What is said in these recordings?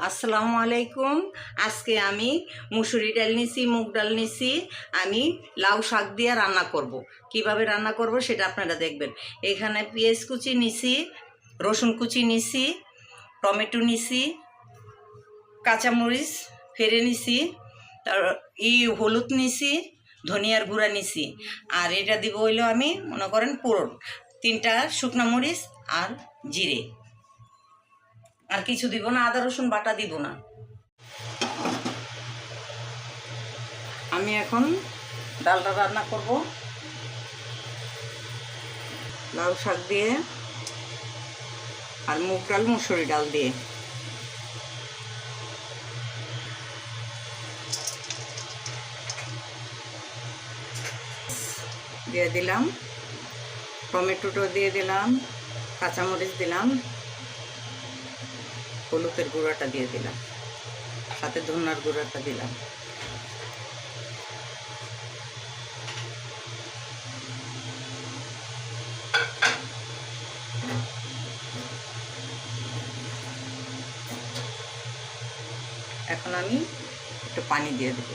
আসসালামু আলাইকুম। আজকে আমি মুসুরি ডাল নিছি, মুগ ডাল নিছি। আমি লাউ শাক দিয়ে রান্না করব। কিভাবে রান্না করব সেটা আপনারা দেখবেন। এখানে পেঁয়াজ কুচি নিছি, রসুন কুচি নিছি, টমেটো নিছি, কাঁচামরিচ ফেড়ে নিছি, তার হলুদ নিছি, ধনিয়ার গুঁড়া নিছি। আর এটা দিব হইলো আমি মনে করেন পোড়ন, 3টা শুকনো মরিচ আর জিরে। আর কিছু দিব না, আদা রসুন বাটা দিব না। আমি এখন ডালটা রান্না করব লাউ শাক দিয়ে আর মুগ ডাল মুসুরি ডাল দিয়ে। দিয়ে দিলাম টমেটোটো দিয়ে দিলাম, কাঁচামরিচ দিলাম, হলুদের গুঁড়াটা দিয়ে দিলাম, সাথে ধনিয়ার গুঁড়াটা দিলাম। এখন আমি একটু পানি দিয়ে দেব,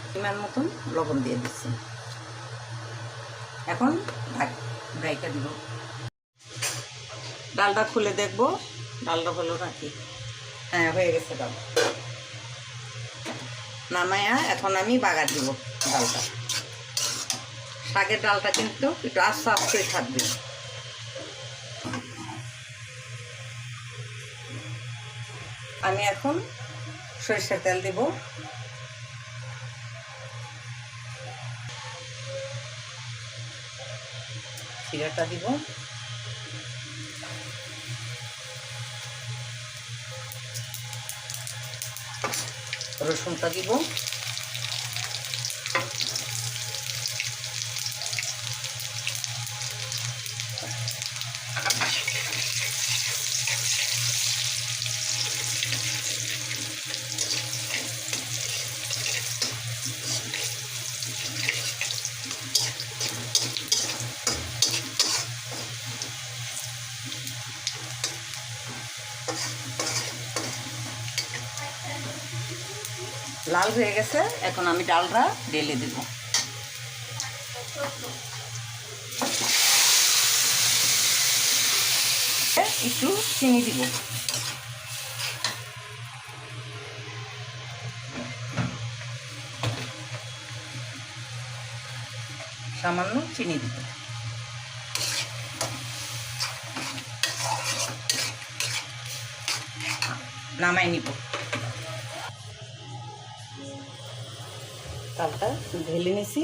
পরিমাণ মতন লবণ দিয়ে দিচ্ছি। এখন ঢাকা দিব। ডালটা খুলে দেখব ডালটা হলো নাকি। হ্যাঁ, হয়ে গেছে ডাল। নামায়া এখন আমি বাগার দিব ডালটা। শাকের ডালটা কিন্তু একটু আস্তে আস্তে থাকবে। আমি এখন সরিষার তেল দিব। জিরাটা দিব, রসুনটা দিব, লাল হয়ে গেছে। এখন আমি ডালটা ঢেলে দেব। একটু চিনি দিব, সামান্য চিনি দিব। নামাই নিব। ডালটা ঢেলে নিছি।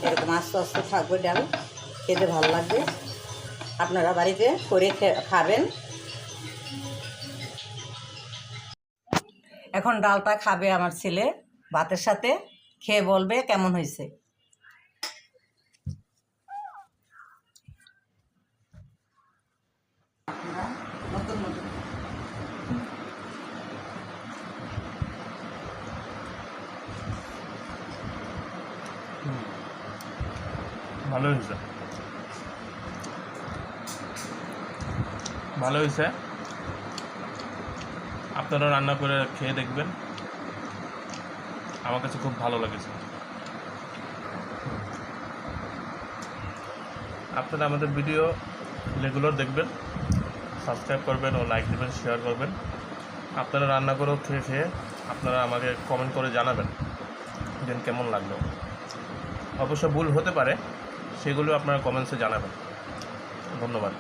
এরকম আস্তে আস্তে থাকবে ডাল, খেতে ভালো লাগবে। আপনারা বাড়িতে করে খাবেন। এখন ডালটা খাবে আমার ছেলে ভাতের সাথে, খেয়ে বলবে কেমন হয়েছে। নতুন নতুন ভালো হয়েছে, ভালো হয়েছে। আপনারা রান্না করে খেয়ে দেখবেন, আমার কাছে খুব ভালো লেগেছে। আপনারা আমাদের ভিডিও রেগুলার দেখবেন, সাবস্ক্রাইব করবেন ও লাইক দেবেন, শেয়ার করবেন। আপনারা রান্না করেও খেয়ে আপনারা আমাকে কমেন্ট করে জানাবেন যে কেমন লাগলো। অবশ্য ভুল হতে পারে, সেগুলো আপনারা কমেন্টসে জানাবেন। ধন্যবাদ।